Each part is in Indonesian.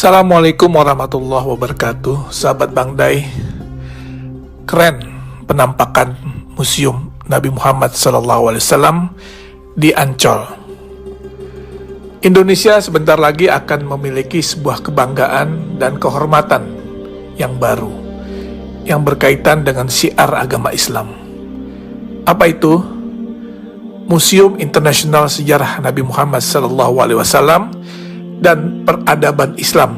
Assalamualaikum warahmatullahi wabarakatuh. Sahabat Bang Dai, keren penampakan Museum Nabi Muhammad SAW di Ancol. Indonesia sebentar lagi akan memiliki sebuah kebanggaan dan kehormatan yang baru, yang berkaitan dengan syiar agama Islam. Apa itu? Museum Internasional Sejarah Nabi Muhammad SAW dan Peradaban Islam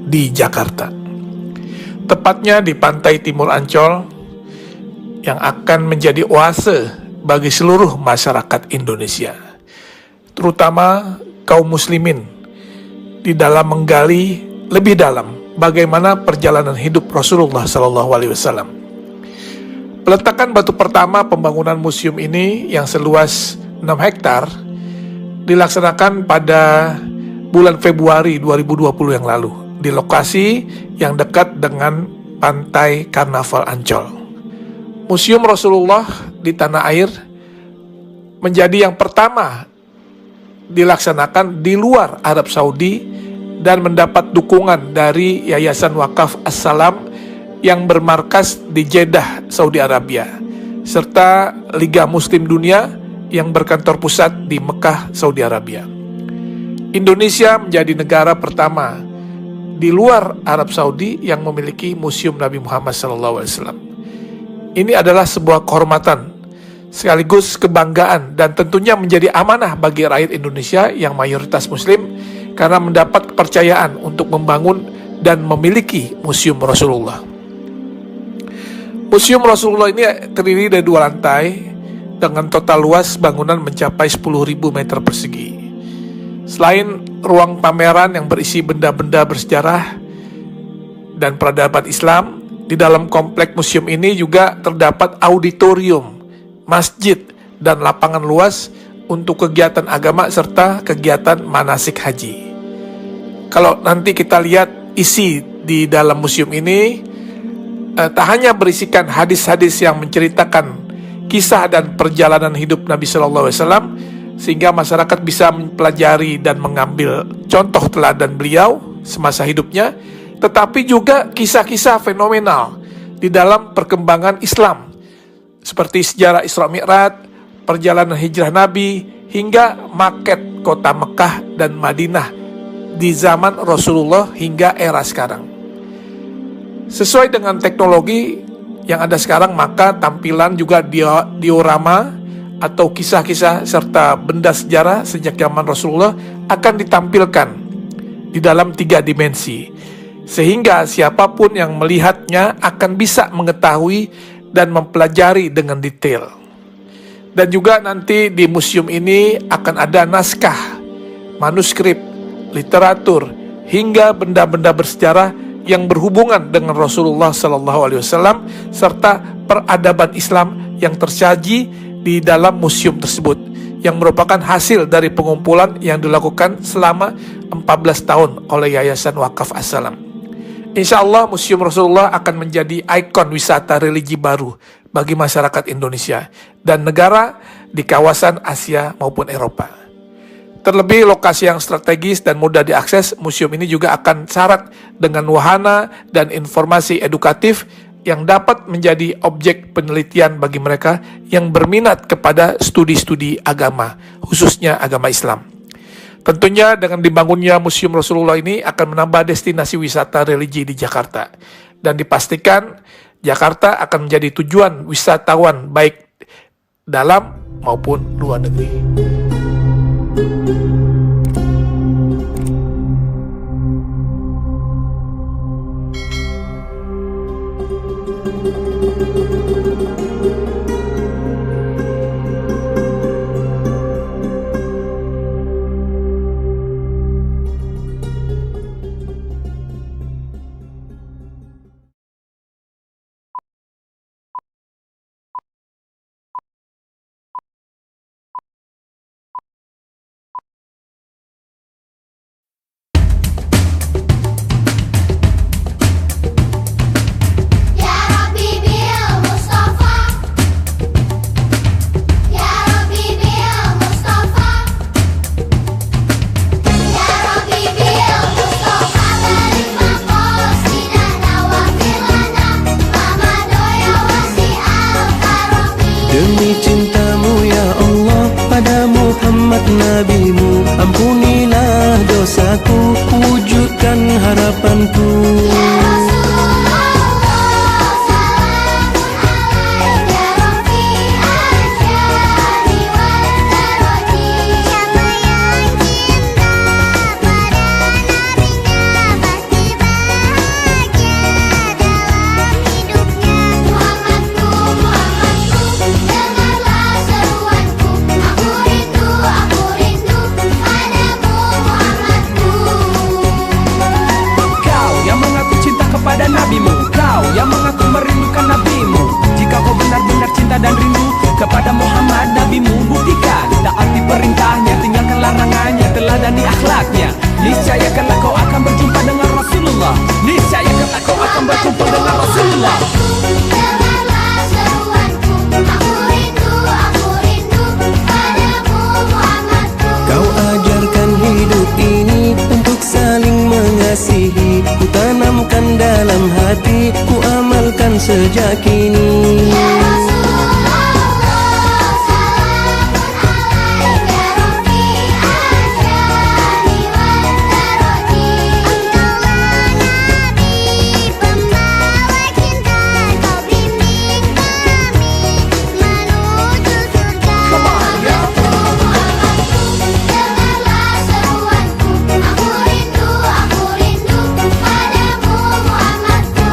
di Jakarta, tepatnya di pantai timur Ancol, yang akan menjadi oase bagi seluruh masyarakat Indonesia, terutama kaum muslimin, di dalam menggali lebih dalam bagaimana perjalanan hidup Rasulullah SAW. Peletakan batu pertama pembangunan museum ini yang seluas 6 hektar dilaksanakan pada bulan Februari 2020 yang lalu di lokasi yang dekat dengan pantai Karnaval Ancol. Museum Rasulullah di tanah air menjadi yang pertama dilaksanakan di luar Arab Saudi dan mendapat dukungan dari Yayasan Wakaf As-Salam yang bermarkas di Jeddah, Saudi Arabia, serta Liga Muslim Dunia yang berkantor pusat di Mekah, Saudi Arabia. Indonesia menjadi negara pertama di luar Arab Saudi yang memiliki Museum Nabi Muhammad SAW. Ini adalah sebuah kehormatan, sekaligus kebanggaan, dan tentunya menjadi amanah bagi rakyat Indonesia yang mayoritas Muslim, karena mendapat kepercayaan untuk membangun dan memiliki Museum Rasulullah. Museum Rasulullah ini terdiri dari 2 lantai dengan total luas bangunan mencapai 10.000 meter persegi. Selain ruang pameran yang berisi benda-benda bersejarah dan peradaban Islam, di dalam kompleks museum ini juga terdapat auditorium, masjid, dan lapangan luas untuk kegiatan agama serta kegiatan manasik haji. Kalau nanti kita lihat isi di dalam museum ini, tak hanya berisikan hadis-hadis yang menceritakan kisah dan perjalanan hidup Nabi SAW, sehingga masyarakat bisa mempelajari dan mengambil contoh teladan beliau semasa hidupnya, tetapi juga kisah-kisah fenomenal di dalam perkembangan Islam, seperti sejarah Isra Mi'raj, perjalanan hijrah Nabi, hingga maket kota Mekah dan Madinah di zaman Rasulullah hingga era sekarang. Sesuai dengan teknologi yang ada sekarang, maka tampilan juga diorama atau kisah-kisah serta benda sejarah sejak zaman Rasulullah akan ditampilkan di dalam 3 dimensi, sehingga siapapun yang melihatnya akan bisa mengetahui dan mempelajari dengan detail. Dan juga nanti di museum ini akan ada naskah, manuskrip, literatur, hingga benda-benda bersejarah yang berhubungan dengan Rasulullah SAW serta peradaban Islam yang tersaji di dalam museum tersebut, yang merupakan hasil dari pengumpulan yang dilakukan selama 14 tahun oleh Yayasan Wakaf As-Salam. Insya Allah Museum Rasulullah akan menjadi ikon wisata religi baru bagi masyarakat Indonesia dan negara di kawasan Asia maupun Eropa. Terlebih lokasi yang strategis dan mudah diakses, museum ini juga akan syarat dengan wahana dan informasi edukatif yang dapat menjadi objek penelitian bagi mereka yang berminat kepada studi-studi agama, khususnya agama Islam. Tentunya dengan dibangunnya Museum Rasulullah ini akan menambah destinasi wisata religi di Jakarta, dan dipastikan Jakarta akan menjadi tujuan wisatawan baik dalam maupun luar negeri. Demi cintamu ya Allah pada Muhammad nabimu, ampunilah dosaku, wujudkan harapanku. Pada nabimu, kau yang mengaku merindukan nabimu. Jika kau benar-benar cinta dan rindu kepada Muhammad nabimu, buktikan taati perintahnya, tinggalkan larangannya, teladani akhlaknya. Niscaya kelak kau akan berjumpa dengan Rasulullah. Niscaya kelak kau akan berjumpa dengan Rasulullah. Dengarlah seruanku, aku rindu padamu Muhammadku. Kau ajarkan hidup ini untuk saling mengasihi, ku tanamkan dalam hati, ku amalkan sejak kini. Ya Rasulullah, salamun alaika rafi'al syani wal darajati. Engkaulah Nabi, pembawa cinta, kau bimbing kami menuju surga. Muhammadku, dengarlah seruanku, aku rindu padamu Muhammadku.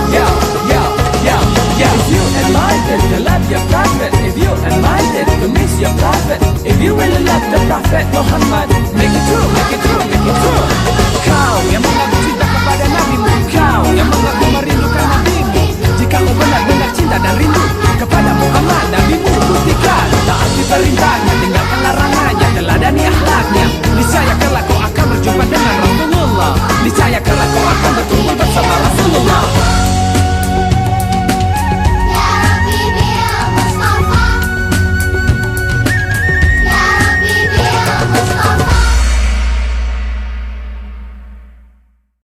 If you enlightened to love your prophet, if you enlightened to miss your prophet, if you really love the prophet Muhammad,